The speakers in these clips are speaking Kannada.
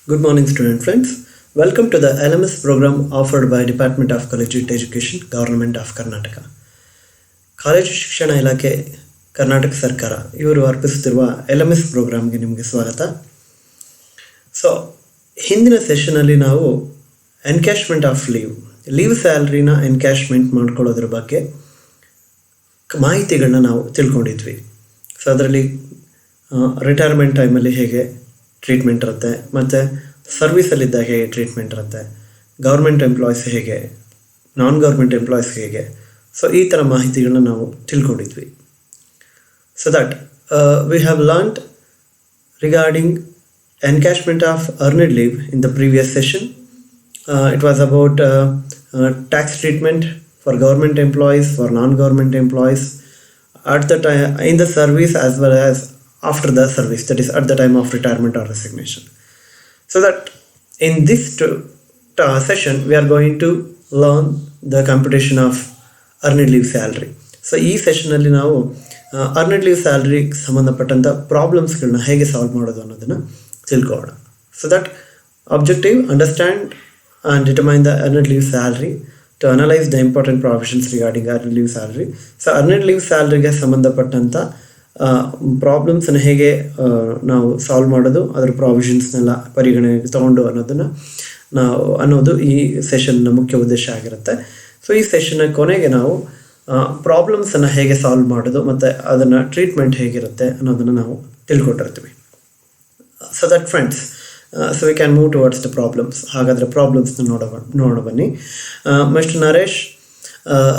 Good morning, student friends. Welcome to the LMS program offered by Department of Collegiate Education, Government of Karnataka. College ಶಿಕ್ಷಣ ಇಲಾಖೆ ಕರ್ನಾಟಕ ಸರ್ಕಾರ ಇವರು ಅರ್ಪಿಸುತ್ತಿರುವ LMS ಪ್ರೋಗ್ರಾಮ್ಗೆ ನಿಮಗೆ ಸ್ವಾಗತ. ಸೊ ಹಿಂದಿನ ಸೆಷನಲ್ಲಿ ನಾವು ಎನ್ಕ್ಯಾಶ್ಮೆಂಟ್ ಆಫ್ ಲೀವ್ ಸ್ಯಾಲ್ರಿನ ಎನ್ಕ್ಯಾಶ್ಮೆಂಟ್ ಮಾಡ್ಕೊಳ್ಳೋದ್ರ ಬಗ್ಗೆ ಮಾಹಿತಿಗಳನ್ನ ನಾವು ತಿಳ್ಕೊಂಡಿದ್ವಿ. ಸೊ ಅದರಲ್ಲಿ ರಿಟೈರ್ಮೆಂಟ್ ಟೈಮಲ್ಲಿ ಹೇಗೆ ಟ್ರೀಟ್ಮೆಂಟ್ ಇರುತ್ತೆ, ಮತ್ತು ಸರ್ವಿಸಲ್ಲಿದ್ದಾಗ ಹೇಗೆ ಟ್ರೀಟ್ಮೆಂಟ್ ಇರುತ್ತೆ, ಗೌರ್ಮೆಂಟ್ ಎಂಪ್ಲಾಯೀಸ್ ಹೇಗೆ, ನಾನ್ ಗೌರ್ಮೆಂಟ್ ಎಂಪ್ಲಾಯೀಸ್ ಹೇಗೆ, ಸೊ ಈ ಥರ ಮಾಹಿತಿಗಳನ್ನ ನಾವು ತಿಳ್ಕೊಂಡಿದ್ವಿ. So that we have learned regarding encashment of earned leave in the previous session. It was about tax treatment for government employees, for non-government employees at the time in the service as well as after the service, that is at the time of retirement or resignation. So that in this session we are going to learn the computation of earned leave salary. So ಈ ಸೆಷನಲ್ಲಿ ನಾವು earned leave salary ಸಂಬಂಧಪಟ್ಟಂಥ ಪ್ರಾಬ್ಲಮ್ಸ್ಗಳನ್ನ ಹೇಗೆ ಸಾಲ್ವ್ ಮಾಡೋದು ಅನ್ನೋದನ್ನು ತಿಳ್ಕೊಳ್ಳೋಣ. So that objective, understand and determine the earned leave salary to analyze the important provisions regarding earned leave salary. So earned leave salary ಸಂಬಂಧಪಟ್ಟಂಥ ಪ್ರಾಬ್ಲಮ್ಸನ್ನು ಹೇಗೆ ನಾವು ಸಾಲ್ವ್ ಮಾಡೋದು, ಅದರ ಪ್ರಾವಿಷನ್ಸ್ನೆಲ್ಲ ಪರಿಗಣನೆಗೆ ತಗೊಂಡು ಅನ್ನೋದು ಈ ಸೆಷನ್ನ ಮುಖ್ಯ ಉದ್ದೇಶ ಆಗಿರುತ್ತೆ. ಸೊ ಈ ಸೆಷನ್ನ ಕೊನೆಗೆ ನಾವು ಪ್ರಾಬ್ಲಮ್ಸನ್ನು ಹೇಗೆ ಸಾಲ್ವ್ ಮಾಡೋದು ಮತ್ತು ಅದನ್ನು ಟ್ರೀಟ್ಮೆಂಟ್ ಹೇಗಿರುತ್ತೆ ಅನ್ನೋದನ್ನು ನಾವು ತಿಳ್ಕೊಂಡಿರ್ತೀವಿ. So that friends, so we can move towards the problems. ಹಾಗಾದರೆ ಪ್ರಾಬ್ಲಮ್ಸ್ನ ನೋಡೋಣ ಬನ್ನಿ. Mr. Naresh,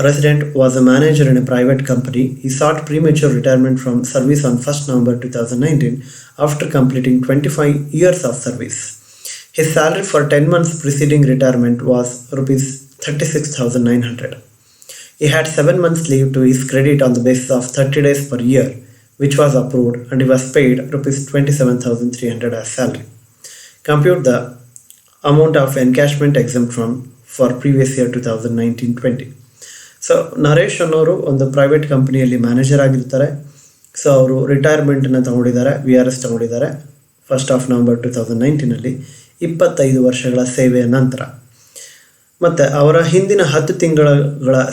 resident, was a manager in a private company. He sought premature retirement from service on 1st November 2019 after completing 25 years of service. His salary for 10 months preceding retirement was rupees 36,900. He had 7 months leave to his credit on the basis of 30 days per year, which was approved, and he was paid rupees 27,300 as salary. Compute the amount of encashment exempt for previous year 2019-20. So Naresh ಅನ್ನೋರು ಒಂದು ಪ್ರೈವೇಟ್ ಕಂಪ್ನಿಯಲ್ಲಿ ಮ್ಯಾನೇಜರ್ ಆಗಿರ್ತಾರೆ. ಸೊ ಅವರು ರಿಟೈರ್ಮೆಂಟನ್ನು ತಗೊಂಡಿದ್ದಾರೆ, VRS ತಗೊಂಡಿದ್ದಾರೆ 1st of November 2019 25 ವರ್ಷಗಳ ಸೇವೆಯ ನಂತರ. ಮತ್ತು ಅವರ ಹಿಂದಿನ 10 ತಿಂಗಳ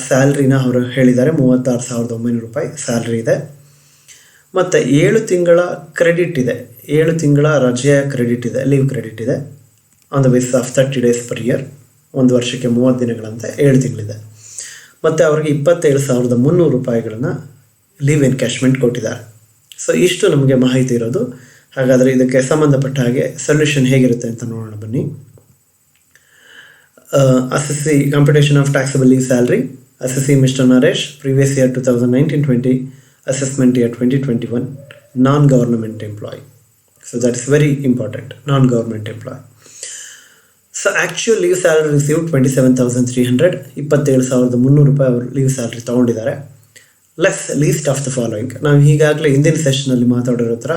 ಸ್ಯಾಲ್ರಿನ ಅವರು ಹೇಳಿದ್ದಾರೆ 36,900 ರೂಪಾಯಿ ಸ್ಯಾಲ್ರಿ ಇದೆ. ಮತ್ತು 7 ತಿಂಗಳ ಕ್ರೆಡಿಟ್ ಇದೆ, 7 ತಿಂಗಳ ರಜೆಯ ಕ್ರೆಡಿಟ್ ಇದೆ, ಲೀವ್ ಕ್ರೆಡಿಟ್ ಇದೆ on the basis of 30 days per year. ಒಂದು ವರ್ಷಕ್ಕೆ 30 ದಿನಗಳಂತೆ 7 ತಿಂಗಳಿದೆ. ಮತ್ತು ಅವ್ರಿಗೆ 27,300 ರೂಪಾಯಿಗಳನ್ನು ಲೀವ್ ಎನ್ಕ್ಯಾಶ್ಮೆಂಟ್ ಕೊಟ್ಟಿದ್ದಾರೆ. ಸೊ ಇಷ್ಟು ನಮಗೆ ಮಾಹಿತಿ ಇರೋದು. ಹಾಗಾದರೆ ಇದಕ್ಕೆ ಸಂಬಂಧಪಟ್ಟ ಹಾಗೆ ಸೊಲ್ಯೂಷನ್ ಹೇಗಿರುತ್ತೆ ಅಂತ ನೋಡೋಣ ಬನ್ನಿ. Assessee computation of taxable leave salary. Assessee mister Naresh, previous year 2019-20, assessment year 2021, non-government employee. So that is very important, non-government employee. So actual leave salary received 27,300, 27,300 ರೂಪಾಯಿ ಅವರು ಲೀವ್ ಸ್ಯಾಲ್ರಿ ತೊಗೊಂಡಿದ್ದಾರೆ. Less least of the following. ನಾವು ಈಗಾಗಲೇ ಹಿಂದಿನ ಸೆಷನಲ್ಲಿ ಮಾತಾಡಿರೋ ಥರ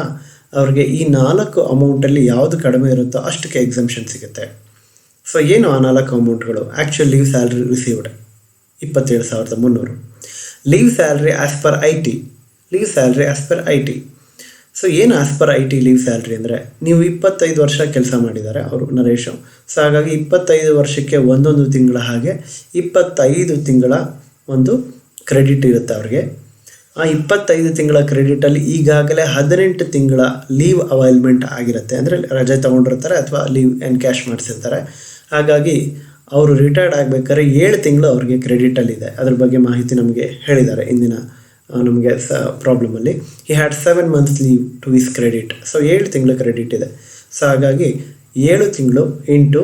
ಅವ್ರಿಗೆ ಈ 4 ಅಮೌಂಟಲ್ಲಿ ಯಾವುದು ಕಡಿಮೆ ಇರುತ್ತೋ ಅಷ್ಟಕ್ಕೆ ಎಕ್ಸಂಪ್ಷನ್ ಸಿಗುತ್ತೆ. ಸೊ ಏನು ಆ 4 ಅಮೌಂಟ್ಗಳು? Actual leave salary received 27,300, leave salary as per IT, leave salary as per IT. So ಏನು as per IT leave salary ಅಂದರೆ, ನೀವು 25 ವರ್ಷ ಕೆಲಸ ಮಾಡಿದ್ದಾರೆ ಅವರು ನರೇಶು. ಸೊ ಹಾಗಾಗಿ 25 ವರ್ಷಕ್ಕೆ ಒಂದೊಂದು ತಿಂಗಳ ಹಾಗೆ 25 ತಿಂಗಳ ಒಂದು ಕ್ರೆಡಿಟ್ ಇರುತ್ತೆ ಅವ್ರಿಗೆ. ಆ 25 ತಿಂಗಳ ಕ್ರೆಡಿಟಲ್ಲಿ ಈಗಾಗಲೇ 18 ತಿಂಗಳ ಲೀವ್ ಅವೈಲ್ಮೆಂಟ್ ಆಗಿರುತ್ತೆ, ಅಂದರೆ ರಜೆ ತೊಗೊಂಡಿರ್ತಾರೆ ಅಥವಾ ಲೀವ್ ಎನ್ಕ್ಯಾಶ್ ಮಾಡಿಸಿರ್ತಾರೆ. ಹಾಗಾಗಿ ಅವರು ರಿಟೈರ್ಡ್ ಆಗಬೇಕಾದ್ರೆ 7 ತಿಂಗಳು ಅವ್ರಿಗೆ ಕ್ರೆಡಿಟಲ್ಲಿದೆ. ಅದ್ರ ಬಗ್ಗೆ ಮಾಹಿತಿ ನಮಗೆ ಹೇಳಿದ್ದಾರೆ ಇಂದಿನ ನಮಗೆ ಪ್ರಾಬ್ಲಮಲ್ಲಿ. He had 7 months leave to his credit. So 7 ತಿಂಗಳು ಕ್ರೆಡಿಟ್ ಇದೆ. ಸೊ ಹಾಗಾಗಿ 7 ತಿಂಗಳು ಇಂಟು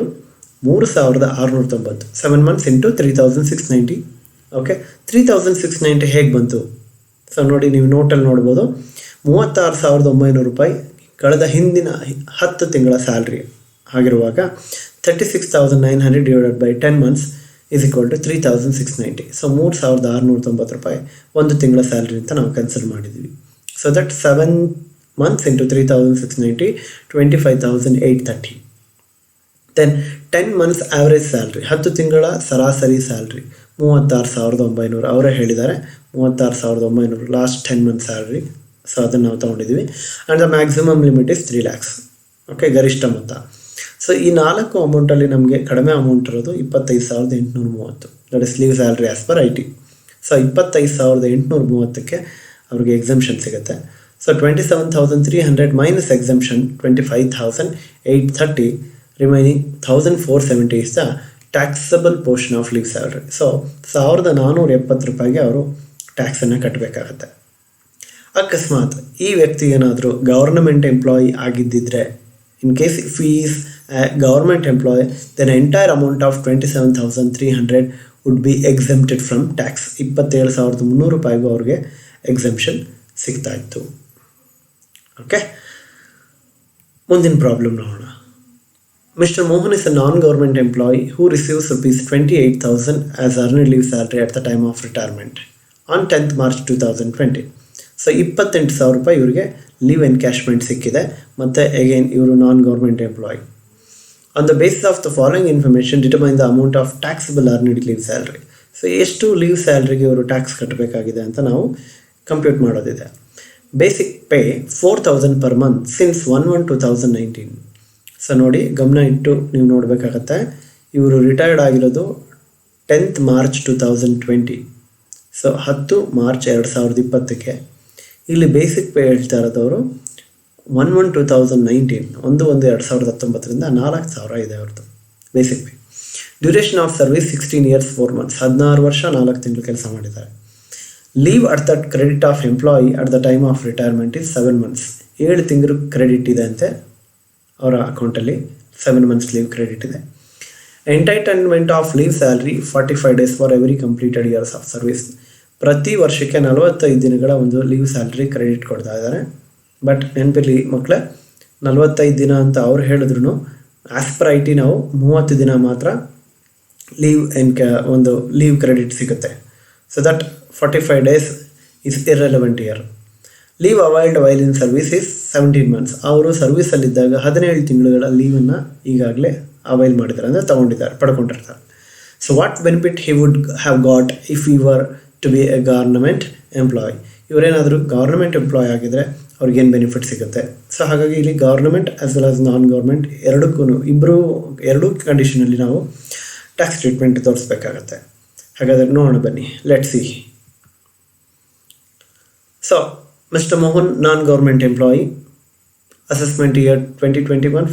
3,690, 7 months ಇಂಟು 3,690. ಓಕೆ, 3,690 ಹೇಗೆ ಬಂತು? ಸೊ ನೋಡಿ, ನೀವು ನೋಟಲ್ಲಿ ನೋಡ್ಬೋದು, 36,900 ರೂಪಾಯಿ ಕಳೆದ ಹಿಂದಿನ 10 ತಿಂಗಳ ಸ್ಯಾಲ್ರಿ ಆಗಿರುವಾಗ 36,900 divided by 10 months is equal to 3,690. So 3,690 ರೂಪಾಯಿ ಒಂದು ತಿಂಗಳ ಸ್ಯಾಲ್ರಿ ಅಂತ ನಾವು ಕನ್ಸಿಡರ್ ಮಾಡಿದ್ವಿ. So that 7 months into 3,690, 25,830. Then 10 months average salary, 10 ತಿಂಗಳ ಸರಾಸರಿ ಸ್ಯಾಲ್ರಿ 36,900. ಅವರೇ ಹೇಳಿದ್ದಾರೆ 36,900 ಲಾಸ್ಟ್ 10 months ಸ್ಯಾಲ್ರಿ. ಸೊ ಅದನ್ನು ನಾವು ತೊಗೊಂಡಿದ್ವಿ. And the maximum limit is 3 lakhs. Okay, ಗರಿಷ್ಠ ಮೊತ್ತ. ಸೊ ಈ 4 ಅಮೌಂಟಲ್ಲಿ ನಮಗೆ ಕಡಿಮೆ ಅಮೌಂಟ್ ಇರೋದು 25,830. That is leave salary as per IT. So 25,830ಕ್ಕೆ ಅವ್ರಿಗೆ ಎಕ್ಸೆಂಪ್ಷನ್ ಸಿಗುತ್ತೆ. So 27,300 minus exemption 25,830, remaining 1,470 is the taxable portion of leave salary. So 1,470 ರೂಪಾಯಿಗೆ ಅವರು ಟ್ಯಾಕ್ಸನ್ನು ಕಟ್ಟಬೇಕಾಗತ್ತೆ. ಅಕಸ್ಮಾತ್ ಈ ವ್ಯಕ್ತಿ ಏನಾದರೂ ಗವರ್ನಮೆಂಟ್ ಎಂಪ್ಲಾಯಿ ಆಗಿದ್ದಿದ್ರೆ, in case if he is a government employee, then entire amount of 27,300 would be exempted from tax. 27,300 ರೂಪಾಯಿಗೂ ಅವ್ರಿಗೆ ಎಕ್ಸೆಂಪ್ಷನ್ ಸಿಗ್ತಾ ಇತ್ತು. ಓಕೆ, ಮುಂದಿನ ಪ್ರಾಬ್ಲಮ್ ನೋಡೋಣ. Mr. Mohan is a non-government employee who receives rupees 28,000 as earned leave salary at the time of retirement on 10th March 2020. So 28,000 ರೂಪಾಯಿ ಇವರಿಗೆ ಲೀವ್ ಎನ್ಕ್ಯಾಶ್ಮೆಂಟ್ ಸಿಕ್ಕಿದೆ, ಮತ್ತು ಅಗೇನ್ ಇವರು non government employee. On the basis of the following information determine the amount of taxable earned leave salary. So ಎಷ್ಟು ಲೀವ್ ಸ್ಯಾಲ್ರಿಗೆ ಇವರು ಟ್ಯಾಕ್ಸ್ ಕಟ್ಟಬೇಕಾಗಿದೆ ಅಂತ ನಾವು ಕಂಪ್ಯೂಟ್ ಮಾಡೋದಿದೆ. Basic pay 4,000 per month since 1/1/2019. So ನೋಡಿ, ಗಮನ ಇಟ್ಟು ನೀವು ನೋಡಬೇಕಾಗತ್ತೆ. ಇವರು ರಿಟೈರ್ಡ್ ಆಗಿರೋದು 10th March 2020. So 10 March 2020ಕ್ಕೆ. ಇಲ್ಲಿ ಬೇಸಿಕ್ ಪೇ ಹೇಳ್ತಾ ಇರೋದವರು 1/1/2019, 1/1/2019ರಿಂದ 4,000 ಇದೆ ಅವ್ರದ್ದು basic pay. Duration of service 16 years 4 months, 16 ವರ್ಷ 4 ತಿಂಗಳು ಕೆಲಸ ಮಾಡಿದ್ದಾರೆ. Leave at the credit of employee at the time of retirement is 7 months. 7 ತಿಂಗಳು ಕ್ರೆಡಿಟ್ ಇದೆ ಅಂತೆ ಅವರ ಅಕೌಂಟಲ್ಲಿ. 7 months ಲೀವ್ ಕ್ರೆಡಿಟ್ ಇದೆ. Entitlement of leave salary 45 days for every completed years of service. ಪ್ರತಿ ವರ್ಷಕ್ಕೆ 45 ದಿನಗಳ ಒಂದು ಲೀವ್ ಸ್ಯಾಲ್ರಿ ಕ್ರೆಡಿಟ್ ಕೊಡ್ತಾ ಇದ್ದಾರೆ. ಬಟ್ ನೆನಪಿರಲಿ ಮಕ್ಕಳೇ, 45 ದಿನ ಅಂತ ಅವ್ರು ಹೇಳಿದ್ರು ಆಸ್ ಪರ್ IT ನಾವು 30 ದಿನ ಮಾತ್ರ ಒಂದು ಲೀವ್ ಕ್ರೆಡಿಟ್ ಸಿಗುತ್ತೆ. So that 45 days is irrelevant year. Leave availed while in service is 17 months. ಅವರು ಸರ್ವಿಸಲ್ಲಿದ್ದಾಗ 17 ತಿಂಗಳುಗಳ ಲೀವನ್ನು ಈಗಾಗಲೇ ಅವೈಲ್ ಮಾಡಿದ್ದಾರೆ, ಅಂದರೆ ತೊಗೊಂಡಿದ್ದಾರೆ, ಪಡ್ಕೊಂಡಿರ್ತಾರೆ. So what benefit he would have got if you were to be a government employee. ಇವರೇನಾದರೂ ಗವರ್ನಮೆಂಟ್ ಎಂಪ್ಲಾಯ್ ಆಗಿದ್ರೆ ಅವ್ರಿಗೇನು ಬೆನಿಫಿಟ್ ಸಿಗುತ್ತೆ. ಸೊ ಹಾಗಾಗಿ ಇಲ್ಲಿ government as well as non government ಎರಡೂ ಕಂಡೀಷನಲ್ಲಿ ನಾವು ಟ್ಯಾಕ್ಸ್ ಟ್ರೀಟ್ಮೆಂಟ್ ತೋರಿಸ್ಬೇಕಾಗತ್ತೆ. ಹಾಗಾದರೆ ನೋಡೋಣ ಬನ್ನಿ, let see. So mister Mohan, non government employee, assessment year 2021,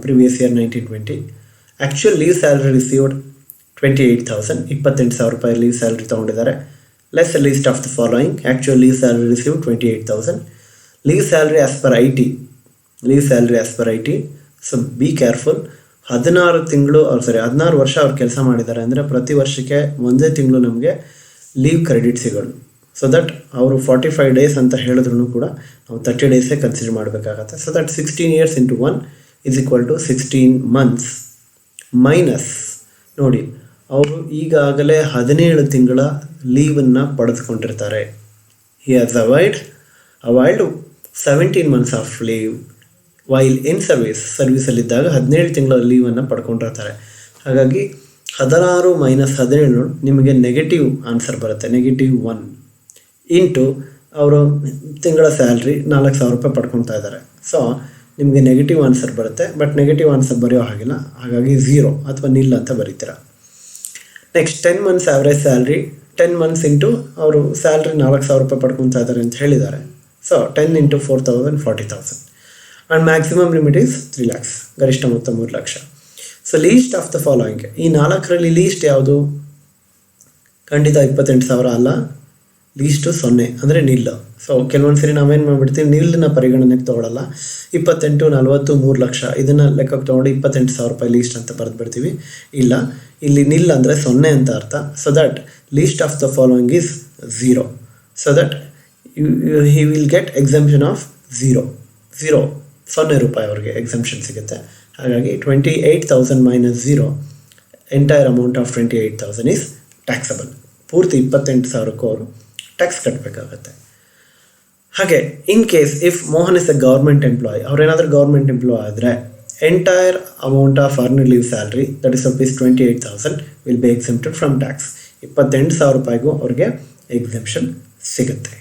previous year 1920. Actual leave salary received 28,000, 28,000 ರೂಪಾಯಿ ಲೀವ್ ಸ್ಯಾಲ್ರಿ ತೊಗೊಂಡಿದ್ದಾರೆ. Less least of the following. Actual leave salary receive 28,000. Leave salary as per IT. So be careful. 16 ವರ್ಷ ಅವ್ರು ಕೆಲಸ ಮಾಡಿದ್ದಾರೆ ಅಂದರೆ ಪ್ರತಿ ವರ್ಷಕ್ಕೆ ಒಂದೇ ತಿಂಗಳು ನಮಗೆ ಲೀವ್ ಕ್ರೆಡಿಟ್ ಸಿಗೋದು. ಸೊ ದಟ್ ಅವರು 45 days ಅಂತ ಹೇಳಿದ್ರು ಕೂಡ ನಾವು 30 days ಕನ್ಸಿಡರ್ ಮಾಡಬೇಕಾಗತ್ತೆ. So that 16 years into 1 is equal to 16 months minus. ನೋಡಿ, ಅವರು ಈಗಾಗಲೇ 17 ತಿಂಗಳ ಲೀವನ್ನು ಪಡೆದುಕೊಂಡಿರ್ತಾರೆ. He has availed 17 months of leave while in ಸರ್ವಿಸಲ್ಲಿದ್ದಾಗ 17 ತಿಂಗಳ ಲೀವನ್ನು ಪಡ್ಕೊಂಡಿರ್ತಾರೆ. ಹಾಗಾಗಿ 16 - 17 ನಿಮಗೆ ನೆಗೆಟಿವ್ ಆನ್ಸರ್ ಬರುತ್ತೆ. -1 ಇಂಟು ಅವರು ತಿಂಗಳ ಸ್ಯಾಲ್ರಿ 4,000 ರೂಪಾಯಿ ಪಡ್ಕೊತಾ ಇದ್ದಾರೆ. ಸೊ ನಿಮಗೆ ನೆಗೆಟಿವ್ ಆನ್ಸರ್ ಬರುತ್ತೆ. ಬಟ್ ನೆಗೆಟಿವ್ ಆನ್ಸರ್ ಬರೆಯೋ ಹಾಗಿಲ್ಲ, ಹಾಗಾಗಿ 0 ಅಥವಾ ನಿಲ್ ಅಂತ ಬರೀತೀರ. Next 10 months average salary, 10 months into ಅವರು ಸ್ಯಾಲ್ರಿ 4,000 ರೂಪಾಯಿ ಪಡ್ಕೊತಾ ಇದ್ದಾರೆ ಅಂತ ಹೇಳಿದ್ದಾರೆ. So 10 into 4,000 40,000 and maximum limit is 3 lakhs, ಗರಿಷ್ಠ ಮೊತ್ತ 3 ಲಕ್ಷ. So least of the following, ಈ 4ರಲ್ಲಿ ಲೀಸ್ಟ್ ಯಾವುದು? ಖಂಡಿತ 28,000 ಅಲ್ಲ, ಲೀಸ್ಟು 0 ಅಂದರೆ ನಿಲ್ಲು. ಸೊ ಕೆಲವೊಂದು ಸರಿ ನಾವೇನು ಮಾಡಿಬಿಡ್ತೀವಿ, ನಿಲ್ಲನ್ನ ಪರಿಗಣನೆಗೆ ತೊಗೊಳ್ಳಲ್ಲ. 28, 40, 3 ಲಕ್ಷ ಇದನ್ನು ಲೆಕ್ಕಕ್ಕೆ ತೊಗೊಂಡು 28,000 ರೂಪಾಯಿ ಲೀಸ್ಟ್ ಅಂತ ಬರೆದ್ಬಿಡ್ತೀವಿ. ಇಲ್ಲ, ಇಲ್ಲಿ ನಿಲ್ ಅಂದರೆ 0 ಅಂತ ಅರ್ಥ. So that least of the following is 0. So that he will get exemption of 0 ರೂಪಾಯಿ ಅವ್ರಿಗೆ ಎಕ್ಸೆಂಪ್ಷನ್ ಸಿಗುತ್ತೆ. ಹಾಗಾಗಿ 28,000 - 0, entire amount of 28,000 is taxable. ಪೂರ್ತಿ 28,000ಕ್ಕೂ ಅವರು ಟ್ಯಾಕ್ಸ್ ಕಟ್ಟಬೇಕಾಗತ್ತೆ. ಹಾಗೆ in case if Mohan is a government employee, ಅವ್ರೇನಾದರೂ ಗೌರ್ಮೆಂಟ್ ಎಂಪ್ಲಾಯ್ ಆದರೆ entire amount of earned leave salary that is rupees 28,000 will be exempted from tax. 28,000 ರೂಪಾಯಿಗೂ ಅವ್ರಿಗೆ ಎಕ್ಸೆಂಪ್ಷನ್ ಸಿಗುತ್ತೆ.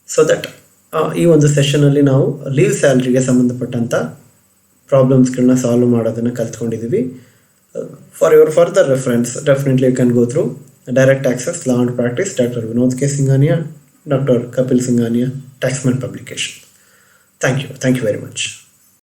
ಸೊ ದಟ್ ಈ ಒಂದು ಸೆಷನಲ್ಲಿ ನಾವು ಲೀವ್ ಸ್ಯಾಲ್ರಿಗೆ ಸಂಬಂಧಪಟ್ಟಂಥ ಪ್ರಾಬ್ಲಮ್ಸ್ಗಳನ್ನ ಸಾಲ್ವ್ ಮಾಡೋದನ್ನು ಕಲ್ತ್ಕೊಂಡಿದ್ದೀವಿ. For your further reference definitely you can go through direct access law and practice doctor Vinod K Singhania, doctor Kapil Singhania, Taxmann publication. Thank you very much.